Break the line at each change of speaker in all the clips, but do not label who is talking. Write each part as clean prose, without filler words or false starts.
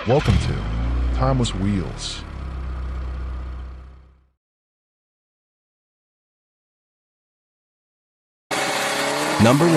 Welcome to Timeless Wheels.
Number 1.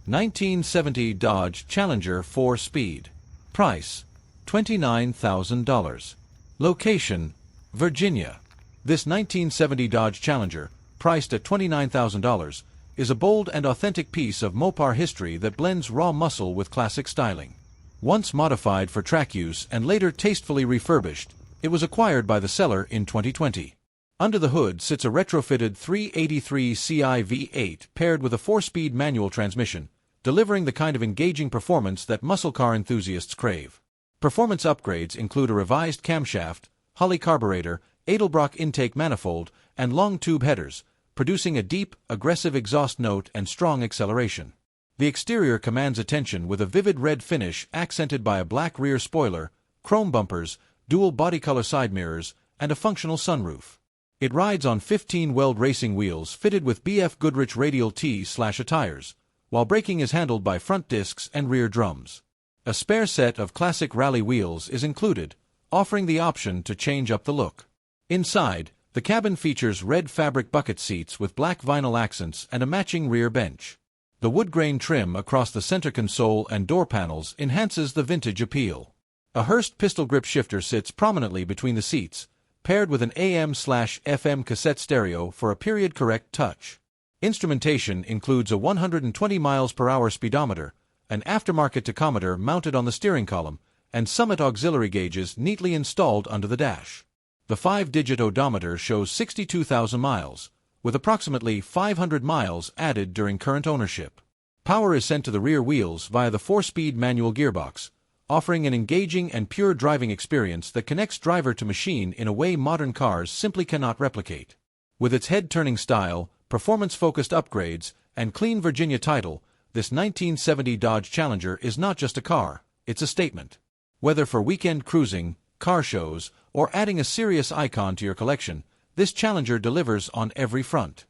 (1970) Dodge Challenger 4-Speed. Price $29,000. Location: Virginia. This 1970 Dodge Challenger, priced at $29,000, is a bold and authentic piece of Mopar history that blends raw muscle with classic styling. Once modified for track use and later tastefully refurbished, it was acquired by the seller in 2020. Under the hood sits a retrofitted 383 Ci V8 paired with a 4-speed manual transmission, delivering the kind of engaging performance that muscle car enthusiasts crave. Performance upgrades include a revised camshaft, Holley carburetor, Edelbrock intake manifold, and long tube headers, producing a deep, aggressive exhaust note and strong acceleration. The exterior commands attention with a vivid red finish accented by a black rear spoiler, chrome bumpers, dual body color side mirrors, and a functional sunroof. It rides on 15-weld racing wheels fitted with BF Goodrich radial T/A tires, while braking is handled by front discs and rear drums. A spare set of classic rally wheels is included, offering the option to change up the look. Inside, the cabin features red fabric bucket seats with black vinyl accents and a matching rear bench. The wood grain trim across the center console and door panels enhances the vintage appeal. A Hurst pistol grip shifter sits prominently between the seats, paired with an AM/FM cassette stereo for a period-correct touch. Instrumentation includes a 120 mph speedometer, an aftermarket tachometer mounted on the steering column, and Summit auxiliary gauges neatly installed under the dash. The 5-digit odometer shows 62,000 miles, with approximately 500 miles added during current ownership. Power is sent to the rear wheels via the 4-speed manual gearbox, offering an engaging and pure driving experience that connects driver to machine in a way modern cars simply cannot replicate. With its head-turning style, performance-focused upgrades, and clean Virginia title, this 1970 Dodge Challenger is not just a car, it's a statement. Whether for weekend cruising, car shows, or adding a serious icon to your collection, this Challenger delivers on every front.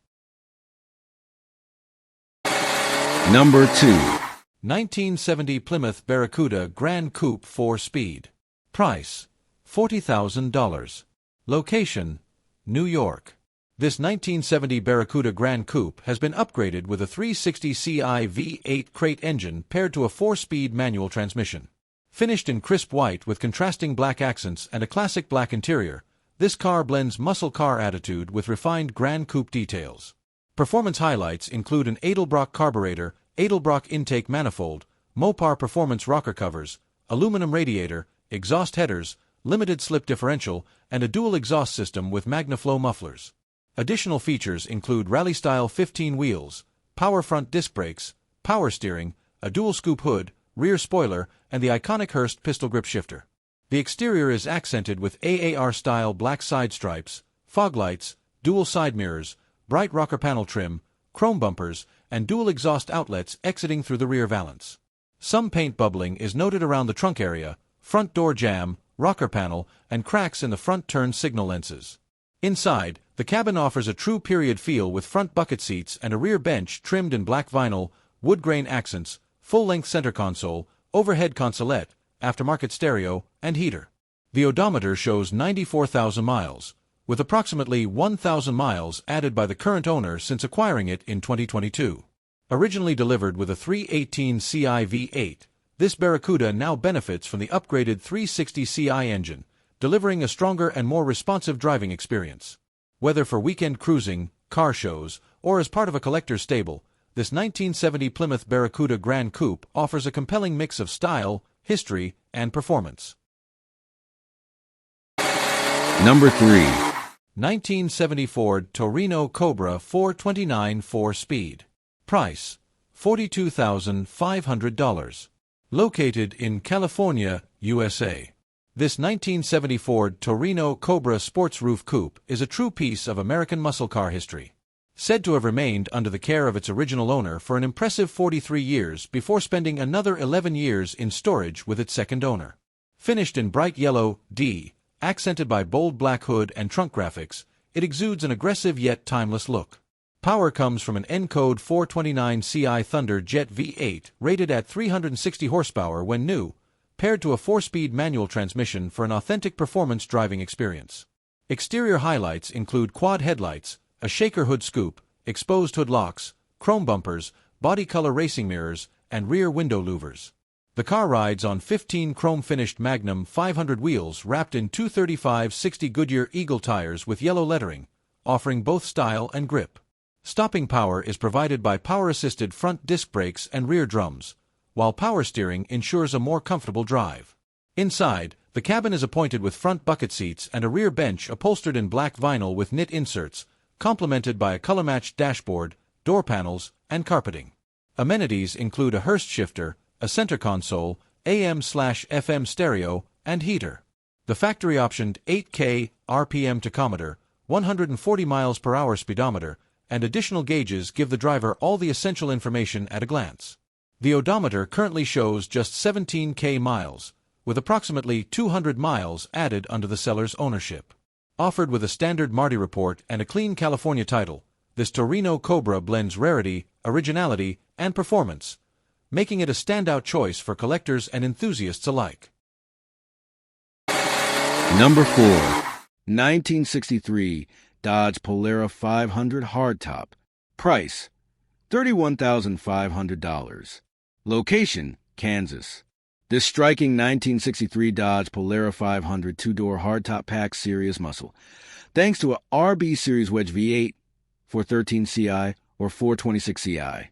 Number 2.
1970 Plymouth Barracuda Gran Coupe 4-Speed. Price $40,000. Location: New York. This 1970 Barracuda Gran Coupe has been upgraded with a 360 Ci V8 crate engine paired to a 4-speed manual transmission. Finished in crisp white with contrasting black accents and a classic black interior, this car blends muscle car attitude with refined Gran Coupe details. Performance highlights include an Edelbrock carburetor, Edelbrock intake manifold, Mopar performance rocker covers, aluminum radiator, exhaust headers, limited slip differential, and a dual exhaust system with MagnaFlow mufflers. Additional features include rally-style 15 wheels, power front disc brakes, power steering, a dual scoop hood, rear spoiler, and the iconic Hurst pistol grip shifter. The exterior is accented with AAR-style black side stripes, fog lights, dual side mirrors, bright rocker panel trim, chrome bumpers, and dual exhaust outlets exiting through the rear valance. Some paint bubbling is noted around the trunk area, front door jamb, rocker panel, and cracks in the front turn signal lenses. Inside, the cabin offers a true period feel with front bucket seats and a rear bench trimmed in black vinyl, wood grain accents, full-length center console, overhead consolette, aftermarket stereo, and heater. The odometer shows 94,000 miles, with approximately 1,000 miles added by the current owner since acquiring it in 2022. Originally delivered with a 318 Ci V8, this Barracuda now benefits from the upgraded 360 Ci engine, delivering a stronger and more responsive driving experience. Whether for weekend cruising, car shows, or as part of a collector's stable, this 1970 Plymouth Barracuda Gran Coupe offers a compelling mix of style, history, and performance.
Number 3.
1970 Ford Torino Cobra 429 4-Speed. Price $42,500. Located in California, USA. This 1970 Ford Torino Cobra sports roof coupe is a true piece of American muscle car history. Said to have remained under the care of its original owner for an impressive 43 years before spending another 11 years in storage with its second owner. Finished in bright yellow, accented by bold black hood and trunk graphics, it exudes an aggressive yet timeless look. Power comes from an N-Code 429 Ci Thunder Jet V8 rated at 360 horsepower when new, paired to a 4-speed manual transmission for an authentic performance driving experience. Exterior highlights include quad headlights, a shaker hood scoop, exposed hood locks, chrome bumpers, body color racing mirrors, and rear window louvers. The car rides on 15 chrome-finished Magnum 500 wheels wrapped in 235/60 Goodyear Eagle tires with yellow lettering, offering both style and grip. Stopping power is provided by power-assisted front disc brakes and rear drums, while power steering ensures a more comfortable drive. Inside, the cabin is appointed with front bucket seats and a rear bench upholstered in black vinyl with knit inserts, complemented by a color-matched dashboard, door panels, and carpeting. Amenities include a Hurst shifter, a center console, AM/FM stereo, and heater. The factory-optioned 8K RPM tachometer, 140 miles per hour speedometer, and additional gauges give the driver all the essential information at a glance. The odometer currently shows just 17K miles, with approximately 200 miles added under the seller's ownership. Offered with a standard Marti report and a clean California title, this Torino Cobra blends rarity, originality, and performance, making it a standout choice for collectors and enthusiasts alike.
Number 4. 1963 Dodge Polera 500 Hardtop. Price, $31,500. Location, Kansas. This striking 1963 Dodge Polera 500 two-door hardtop packs serious muscle, thanks to a RB Series Wedge V8, 413 CI or 426 CI,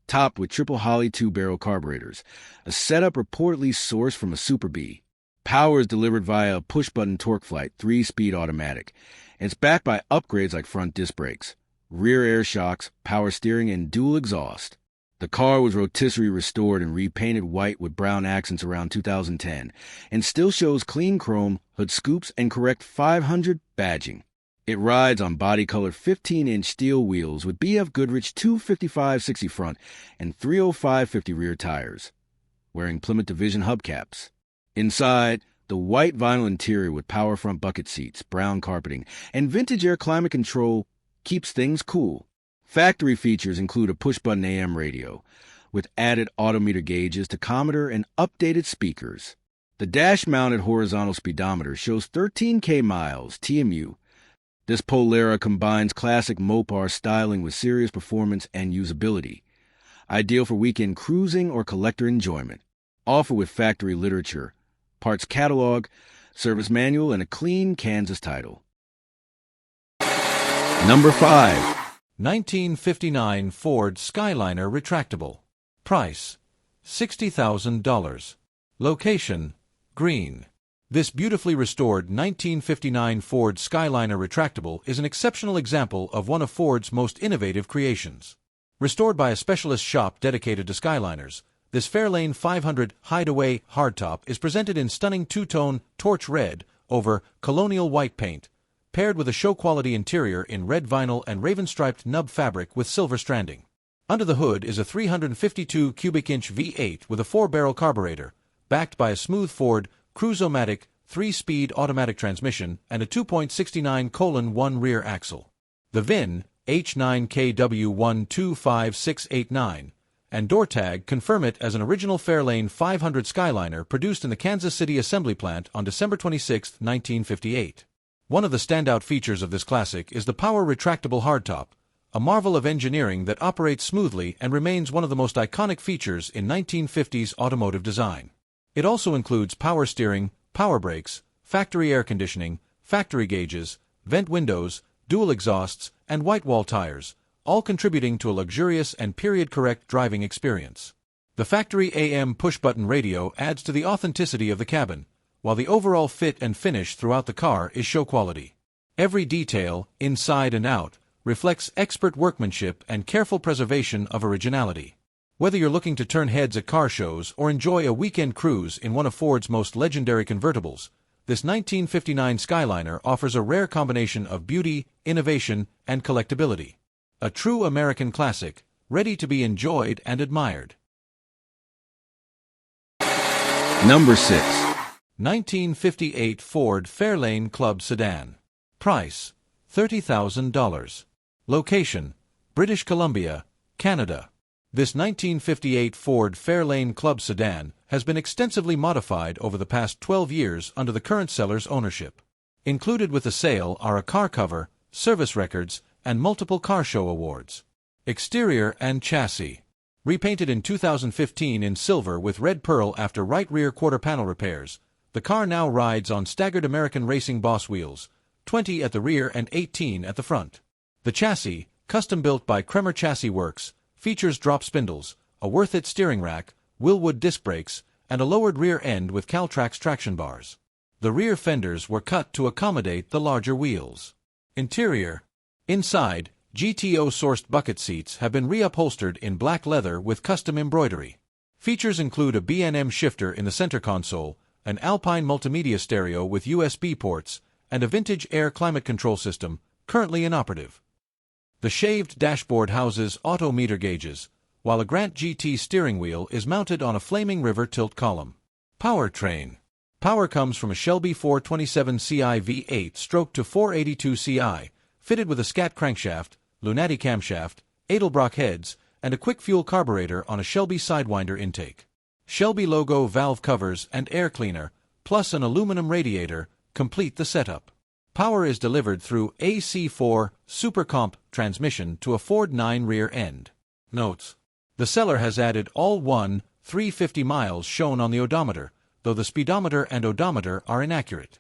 topped with triple Holley 2-barrel carburetors, a setup reportedly sourced from a Super B. Power is delivered via a push-button TorqueFlite 3-speed automatic. It's backed by upgrades like front disc brakes, rear air shocks, power steering, and dual exhaust. The car was rotisserie restored and repainted white with brown accents around 2010, and still shows clean chrome, hood scoops, and correct 500 badging. It rides on body-colored 15-inch steel wheels with BF Goodrich 255/60 front and 305/50 rear tires, wearing Plymouth Division hubcaps. Inside, the white vinyl interior with power front bucket seats, brown carpeting, and vintage air climate control keeps things cool. Factory features include a push-button AM radio, with added autometer gauges, tachometer, and updated speakers. The dash-mounted horizontal speedometer shows 13K miles, TMU. This Polera combines classic Mopar styling with serious performance and usability. Ideal for weekend cruising or collector enjoyment. Offered with factory literature, parts catalog, service manual, and a clean Kansas title. Number 5.
1959 Ford Skyliner Retractable. Price, $60,000. Location, Green. This beautifully restored 1959 Ford Skyliner Retractable is an exceptional example of one of Ford's most innovative creations. Restored by a specialist shop dedicated to Skyliners, this Fairlane 500 Hideaway hardtop is presented in stunning two-tone torch red over colonial white paint, paired with a show-quality interior in red vinyl and raven-striped nub fabric with silver stranding. Under the hood is a 352 cubic-inch V8 with a 4-barrel carburetor, backed by a smooth Ford Cruise-O-Matic 3-speed automatic transmission and a 2.69:1 rear axle. The VIN, H9KW125689, and door tag confirm it as an original Fairlane 500 Skyliner produced in the Kansas City assembly plant on December 26, 1958. One of the standout features of this classic is the power retractable hardtop, a marvel of engineering that operates smoothly and remains one of the most iconic features in 1950s automotive design. It also includes power steering, power brakes, factory air conditioning, factory gauges, vent windows, dual exhausts, and white wall tires, all contributing to a luxurious and period-correct driving experience. The factory AM push-button radio adds to the authenticity of the cabin, while the overall fit and finish throughout the car is show quality. Every detail, inside and out, reflects expert workmanship and careful preservation of originality. Whether you're looking to turn heads at car shows or enjoy a weekend cruise in one of Ford's most legendary convertibles, this 1959 Skyliner offers a rare combination of beauty, innovation, and collectability. A true American classic, ready to be enjoyed and admired.
Number 6.
1958 Ford Fairlane Club Sedan. Price, $30,000. Location: British Columbia, Canada. This 1958 Ford Fairlane Club sedan has been extensively modified over the past 12 years under the current seller's ownership. Included with the sale are a car cover, service records, and multiple car show awards. Exterior and chassis. Repainted in 2015 in silver with red pearl after right rear quarter panel repairs, the car now rides on staggered American Racing Boss wheels, 20 at the rear and 18 at the front. The chassis, custom-built by Kremer Chassis Works, features drop spindles, a Worth-It steering rack, Willwood disc brakes, and a lowered rear end with Caltrax traction bars. The rear fenders were cut to accommodate the larger wheels. Interior. Inside, GTO-sourced bucket seats have been reupholstered in black leather with custom embroidery. Features include a B&M shifter in the center console, an Alpine multimedia stereo with USB ports, and a vintage air climate control system, currently inoperative. The shaved dashboard houses auto meter gauges, while a Grant GT steering wheel is mounted on a Flaming River tilt column. Powertrain. Power comes from a Shelby 427 Ci V8 stroke to 482 Ci, fitted with a Scat crankshaft, Lunati camshaft, Edelbrock heads, and a quick fuel carburetor on a Shelby Sidewinder intake. Shelby logo valve covers and air cleaner, plus an aluminum radiator, complete the setup. Power is delivered through AC4 Super Comp transmission to a Ford 9 rear end. Notes: the seller has added all 350 miles shown on the odometer, though the speedometer and odometer are inaccurate.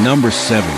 Number 7.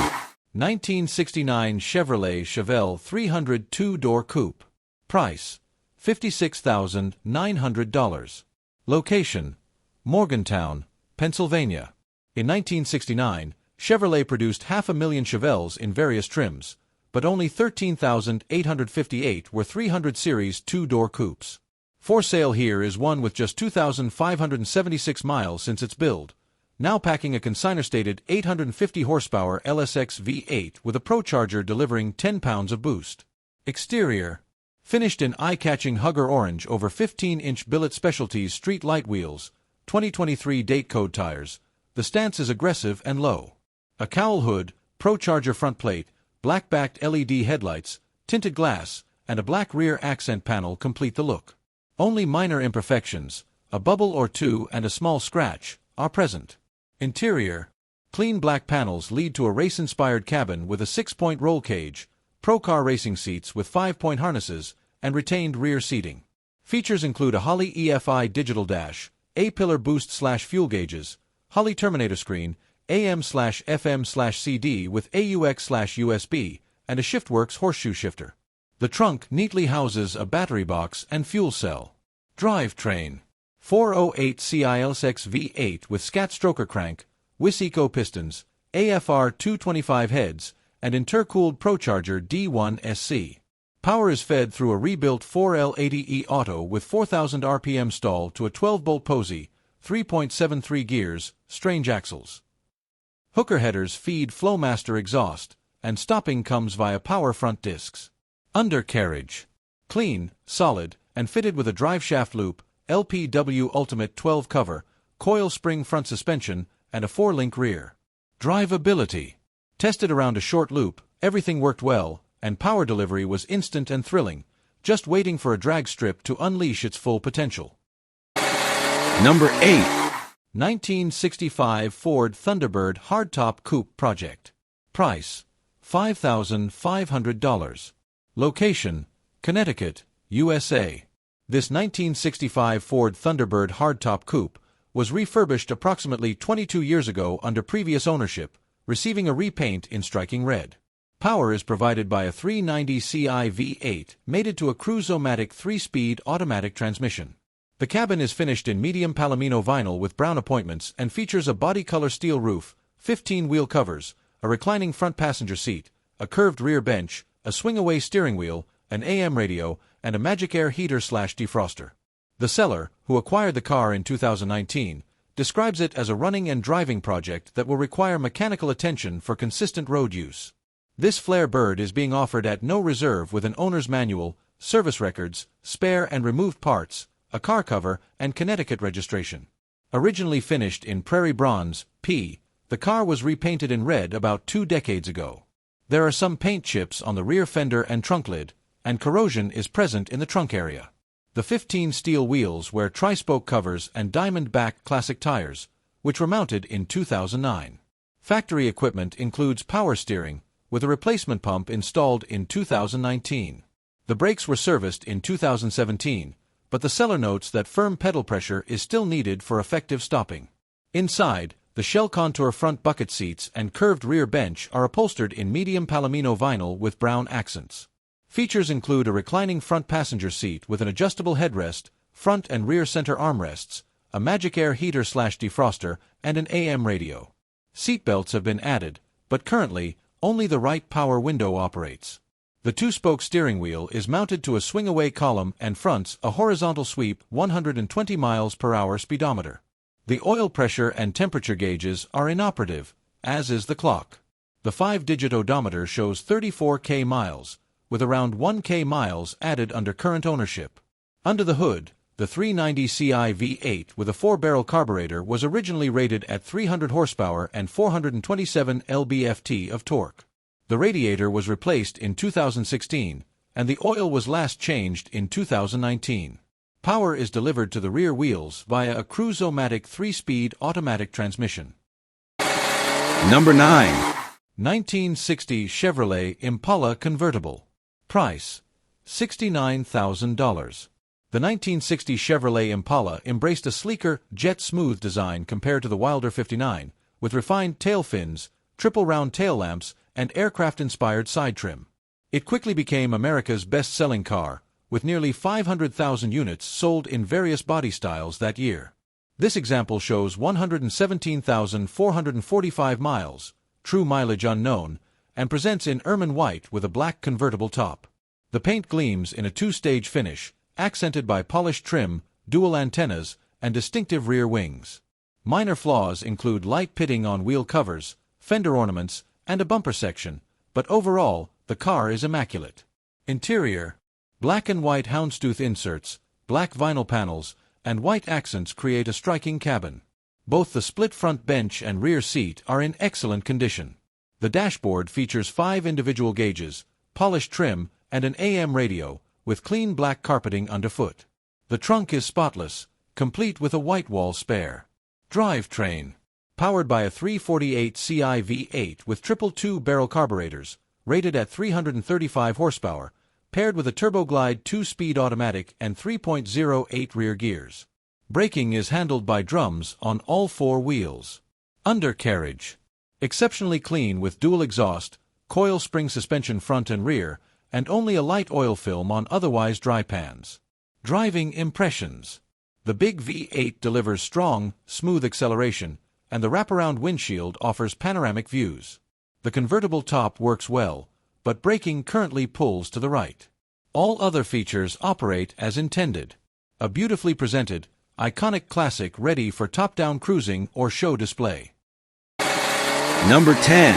1969 Chevrolet Chevel 300 two-door coupe. Price: $56,900. Location: Morgantown, Pennsylvania. In 1969, Chevrolet produced 500,000 Chevelles in various trims, but only 13,858 were 300 Series two-door coupes. For sale here is one with just 2,576 miles since its build, now packing a consignor-stated 850 horsepower LSX V8 with a ProCharger delivering 10 pounds of boost. Exterior. Finished in eye-catching Hugger orange over 15-inch Billet Specialties street light wheels, 2023 date code tires, the stance is aggressive and low. A cowl hood, ProCharger front plate, black-backed LED headlights, tinted glass, and a black rear accent panel complete the look. Only minor imperfections, a bubble or two and a small scratch, are present. Interior. Clean black panels lead to a race-inspired cabin with a 6-point roll cage, Pro-Car racing seats with 5-point harnesses, and retained rear seating. Features include a Holley EFI digital dash, A-pillar boost/fuel gauges, Holley Terminator screen, AM/FM/CD with AUX/USB, and a ShiftWorks horseshoe shifter. The trunk neatly houses a battery box and fuel cell. Drivetrain. 408 CILSX V8 with Scat stroker crank, WIS Eco pistons, AFR 225 heads, and intercooled ProCharger D1 SC. Power is fed through a rebuilt 4L80E Auto with 4,000 RPM stall to a 12-bolt Posey, 3.73 gears, strange axles. Hooker headers feed Flowmaster exhaust, and stopping comes via power front discs. Undercarriage. Clean, solid, and fitted with a driveshaft loop, LPW Ultimate 12 cover, coil spring front suspension, and a 4-link rear. Drivability. Tested around a short loop, everything worked well, and power delivery was instant and thrilling, just waiting for a drag strip to unleash its full potential.
Number 8.
1965 Ford Thunderbird Hardtop Coupe Project. Price: $5,500. Location: Connecticut, USA. This 1965 Ford Thunderbird Hardtop Coupe was refurbished approximately 22 years ago under previous ownership, receiving a repaint in striking red. Power is provided by a 390 Ci V8 mated to a Cruise-O-Matic 3-speed automatic transmission. The cabin is finished in medium Palomino vinyl with brown appointments and features a body-color steel roof, 15 wheel covers, a reclining front passenger seat, a curved rear bench, a swing-away steering wheel, an AM radio, and a Magic Air heater/defroster. The seller, who acquired the car in 2019, describes it as a running and driving project that will require mechanical attention for consistent road use. This Flare Bird is being offered at no reserve with an owner's manual, service records, spare and removed parts, a car cover, and Connecticut registration. Originally finished in Prairie Bronze, P, the car was repainted in red about 2 decades ago. There are some paint chips on the rear fender and trunk lid, and corrosion is present in the trunk area. The 15 steel wheels wear tri-spoke covers and diamond-back classic tires, which were mounted in 2009. Factory equipment includes power steering, with a replacement pump installed in 2019. The brakes were serviced in 2017, but the seller notes that firm pedal pressure is still needed for effective stopping. Inside, the shell contour front bucket seats and curved rear bench are upholstered in medium palomino vinyl with brown accents. Features include a reclining front passenger seat with an adjustable headrest, front and rear center armrests, a Magic Air heater/defroster, and an AM radio. Seatbelts have been added, but currently, only the right power window operates. The two-spoke steering wheel is mounted to a swing-away column and fronts a horizontal sweep 120 miles per hour speedometer. The oil pressure and temperature gauges are inoperative, as is the clock. The 5-digit odometer shows 34K miles, with around 1K miles added under current ownership. Under the hood, the 390 Ci V8 with a 4-barrel carburetor was originally rated at 300 horsepower and 427 lb-ft of torque. The radiator was replaced in 2016, and the oil was last changed in 2019. Power is delivered to the rear wheels via a Cruise-O-Matic 3-speed automatic transmission.
Number 9.
1960 Chevrolet Impala convertible. Price: $69,000. The 1960 Chevrolet Impala embraced a sleeker, jet-smooth design compared to the wilder 59, with refined tail fins, triple-round tail lamps, and aircraft-inspired side trim. It quickly became America's best-selling car, with nearly 500,000 units sold in various body styles that year. This example shows 117,445 miles, true mileage unknown, and presents in ermine white with a black convertible top. The paint gleams in a 2-stage finish, accented by polished trim, dual antennas, and distinctive rear wings. Minor flaws include light pitting on wheel covers, fender ornaments, and a bumper section, but overall, the car is immaculate. Interior: black and white houndstooth inserts, black vinyl panels, and white accents create a striking cabin. Both the split front bench and rear seat are in excellent condition. The dashboard features 5 individual gauges, polished trim, and an AM radio, with clean black carpeting underfoot. The trunk is spotless, complete with a white wall spare. Drivetrain: powered by a 348 Ci V8 with triple 2-barrel carburetors, rated at 335 horsepower, paired with a TurboGlide 2-speed automatic and 3.08 rear gears. Braking is handled by drums on all 4 wheels. Undercarriage: exceptionally clean with dual exhaust, coil spring suspension front and rear, and only a light oil film on otherwise dry pans. Driving impressions: the big V8 delivers strong, smooth acceleration, and the wraparound windshield offers panoramic views. The convertible top works well, but braking currently pulls to the right. All other features operate as intended. A beautifully presented, iconic classic ready for top-down cruising or show display.
Number 10.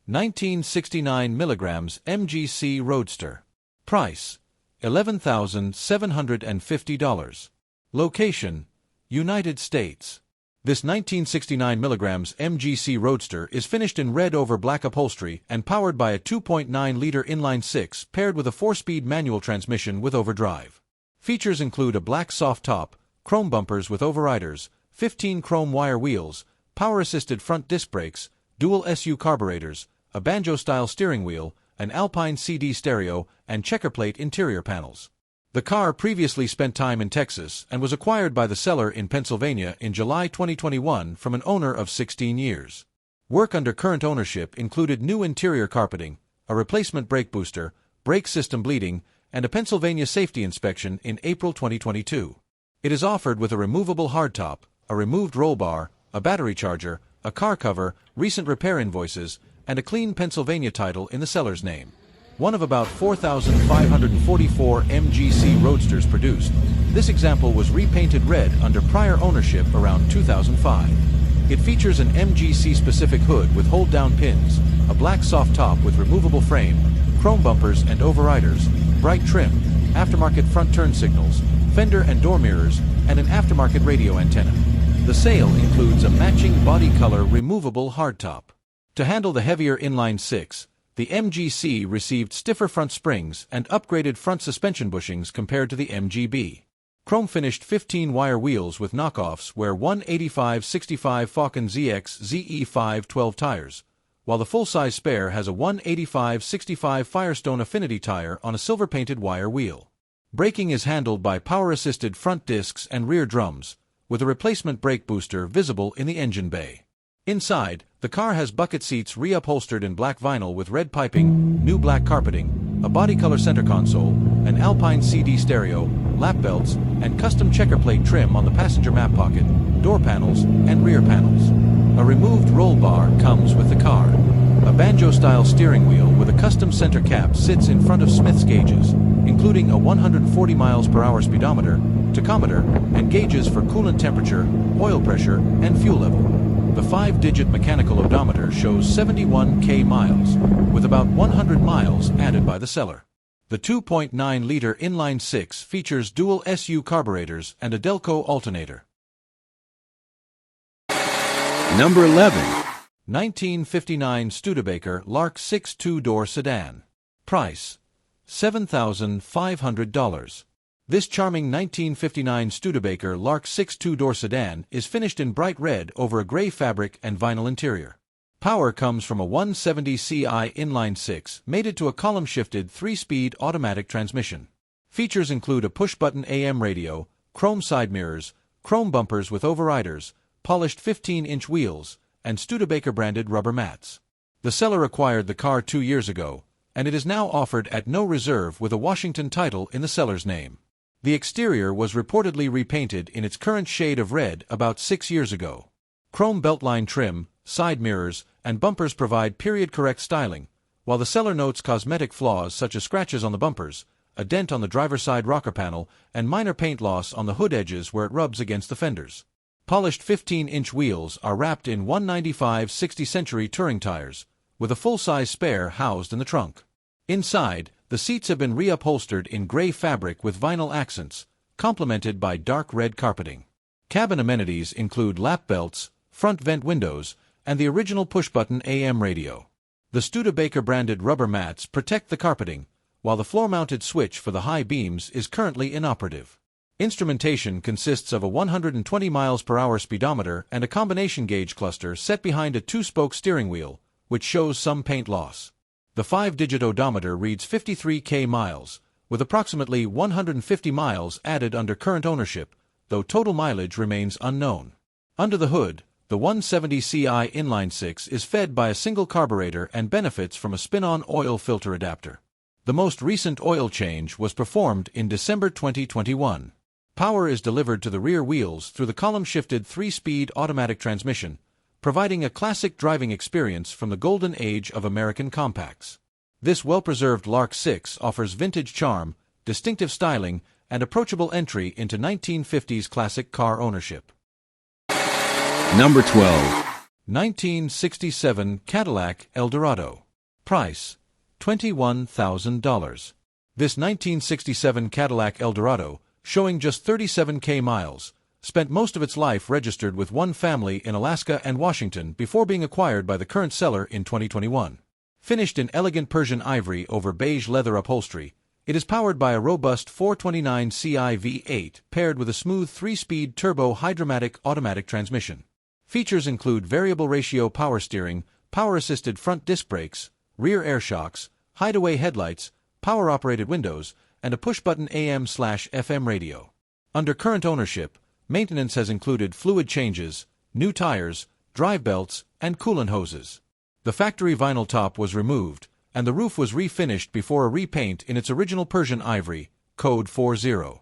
1969 milligrams MGC Roadster. Price: $11,750. Location: United States. This 1969 milligrams MGC Roadster is finished in red over black upholstery and powered by a 2.9-liter inline-6 paired with a 4-speed manual transmission with overdrive. Features include a black soft top, chrome bumpers with overriders, 15 chrome wire wheels, power-assisted front disc brakes, dual SU carburetors, a banjo-style steering wheel, an Alpine CD stereo, and checkerplate interior panels. The car previously spent time in Texas and was acquired by the seller in Pennsylvania in July 2021 from an owner of 16 years. Work under current ownership included new interior carpeting, a replacement brake booster, brake system bleeding, and a Pennsylvania safety inspection in April 2022. It is offered with a removable hardtop, a removed roll bar, a battery charger, a car cover, recent repair invoices, and a clean Pennsylvania title in the seller's name. One of about 4,544 MGC Roadsters produced, this example was repainted red under prior ownership around 2005. It features an MGC-specific hood with hold-down pins, a black soft top with removable frame, chrome bumpers and overriders, bright trim, aftermarket front turn signals, fender and door mirrors, and an aftermarket radio antenna. The sale includes a matching body color removable hardtop. To handle the heavier inline-6, The MGC received stiffer front springs and upgraded front suspension bushings compared to the MGB. Chrome-finished 15-wire wheels with knockoffs wear 185/65 Falcon ZX ZE5 12 tires, while the full-size spare has a 185/65 Firestone Affinity tire on a silver-painted wire wheel. Braking is handled by power-assisted front discs and rear drums, with a replacement brake booster visible in the engine bay. Inside, the car has bucket seats reupholstered in black vinyl with red piping, new black carpeting, a body-color center console, an Alpine CD stereo, lap belts, and custom checker plate trim on the passenger map pocket, door panels, and rear panels. A removed roll bar comes with the car. A banjo-style steering wheel with a custom center cap sits in front of Smith's gauges, including a 140 mph speedometer, tachometer, and gauges for coolant temperature, oil pressure, and fuel level. The 5-digit mechanical odometer shows 71 miles, with about 100 miles added by the seller. The 2.9-liter inline-six features dual SU carburetors and a Delco alternator.
Number 11.
1959 Studebaker Lark 6 two-door sedan. Price, $7,500. This charming 1959 Studebaker Lark 6 two-door sedan is finished in bright red over a gray fabric and vinyl interior. Power comes from a 170 Ci inline-six mated to a column-shifted 3-speed automatic transmission. Features include a push-button AM radio, chrome side mirrors, chrome bumpers with overriders, polished 15-inch wheels, and Studebaker-branded rubber mats. The seller acquired the car 2 years ago, and it is now offered at no reserve with a Washington title in the seller's name. The exterior was reportedly repainted in its current shade of red about 6 years ago. Chrome beltline trim, side mirrors, and bumpers provide period-correct styling, while the seller notes cosmetic flaws such as scratches on the bumpers, a dent on the driver's side rocker panel, and minor paint loss on the hood edges where it rubs against the fenders. Polished 15-inch wheels are wrapped in 195/60 Century touring tires, with a full-size spare housed in the trunk. Inside, the seats have been reupholstered in gray fabric with vinyl accents, complemented by dark red carpeting. Cabin amenities include lap belts, front vent windows, and the original push-button AM radio. The Studebaker-branded rubber mats protect the carpeting, while the floor-mounted switch for the high beams is currently inoperative. Instrumentation consists of a 120 mph speedometer and a combination gauge cluster set behind a 2-spoke steering wheel, which shows some paint loss. The 5-digit odometer reads 53 miles, with approximately 150 miles added under current ownership, though total mileage remains unknown. Under the hood, the 170 Ci inline-six is fed by a single carburetor and benefits from a spin-on oil filter adapter. The most recent oil change was performed in December 2021. Power is delivered to the rear wheels through the column-shifted 3-speed automatic transmission, providing a classic driving experience from the golden age of American compacts. This well-preserved Lark 6 offers vintage charm, distinctive styling, and approachable entry into 1950s classic car ownership.
Number 12.
1967 Cadillac El Dorado. Price, $21,000. This 1967 Cadillac El Dorado, showing just 37 miles, spent most of its life registered with one family in Alaska and Washington before being acquired by the current seller in 2021. Finished in elegant Persian ivory over beige leather upholstery, it is powered by a robust 429 Ci V8 paired with a smooth 3-speed turbo hydromatic automatic transmission. Features include variable ratio power steering, power-assisted front disc brakes, rear air shocks, hideaway headlights, power-operated windows, and a push-button AM/FM radio. Under current ownership, maintenance has included fluid changes, new tires, drive belts, and coolant hoses. The factory vinyl top was removed, and the roof was refinished before a repaint in its original Persian ivory, code 40.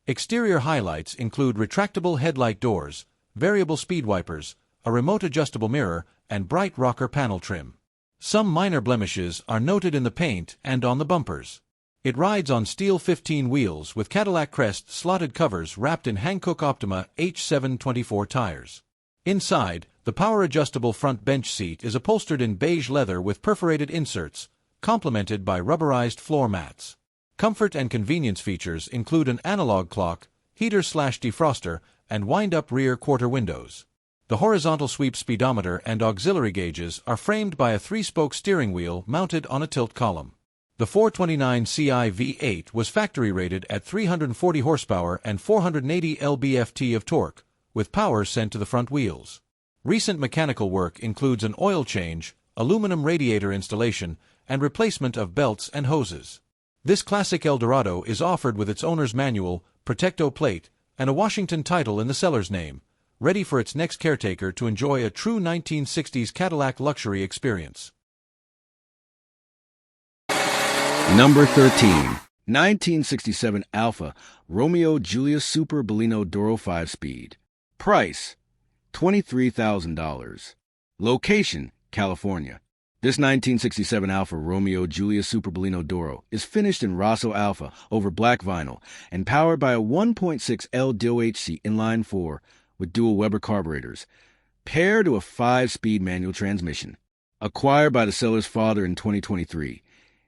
Exterior highlights include retractable headlight doors, variable speed wipers, a remote adjustable mirror, and bright rocker panel trim. Some minor blemishes are noted in the paint and on the bumpers. It rides on steel 15 wheels with Cadillac Crest slotted covers wrapped in Hankook Optima H724 tires. Inside, the power-adjustable front bench seat is upholstered in beige leather with perforated inserts, complemented by rubberized floor mats. Comfort and convenience features include an analog clock, heater/defroster, and wind-up rear quarter windows. The horizontal sweep speedometer and auxiliary gauges are framed by a 3-spoke steering wheel mounted on a tilt column. The 429 Ci V8 was factory rated at 340 horsepower and 480 lb-ft of torque, with power sent to the front wheels. Recent mechanical work includes an oil change, aluminum radiator installation, and replacement of belts and hoses. This classic El Dorado is offered with its owner's manual, Protecto plate, and a Washington title in the seller's name, ready for its next caretaker to enjoy a true 1960s Cadillac luxury experience.
Number 13. 1967 Alfa Romeo Giulia Super Bellino Doro 5-speed. Price, $23,000. Location, California. This 1967 Alfa Romeo Giulia Super Bellino Doro is finished in Rosso Alpha over black vinyl and powered by a 1.6L DOHC inline-4 with dual Weber carburetors, paired to a 5-speed manual transmission. Acquired by the seller's father in 2023,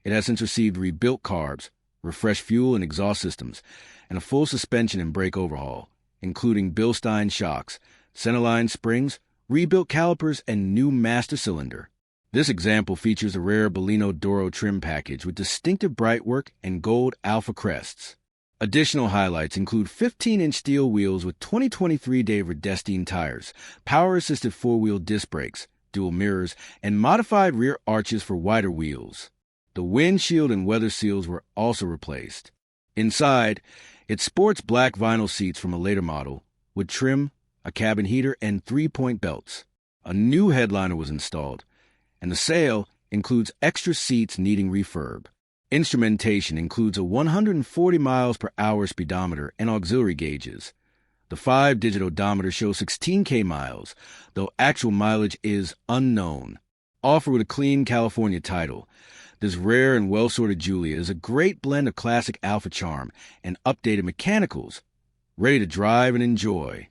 it has since received rebuilt carbs, refreshed fuel and exhaust systems, and a full suspension and brake overhaul, including Bilstein shocks, centerline springs, rebuilt calipers, and new master cylinder. This example features a rare Bellino Doro trim package with distinctive brightwork and gold alpha crests. Additional highlights include 15-inch steel wheels with 2023 David Destine tires, power-assisted 4-wheel disc brakes, dual mirrors, and modified rear arches for wider wheels. The windshield and weather seals were also replaced. Inside, it sports black vinyl seats from a later model, with trim, a cabin heater, and 3-point belts. A new headliner was installed, and the sail includes extra seats needing refurb. Instrumentation includes a 140 miles per hour speedometer and auxiliary gauges. The 5-digit odometer shows 16K miles, though actual mileage is unknown. Offered with a clean California title, this rare and well-sorted Giulia is a great blend of classic Alfa charm and updated mechanicals, ready to drive and enjoy.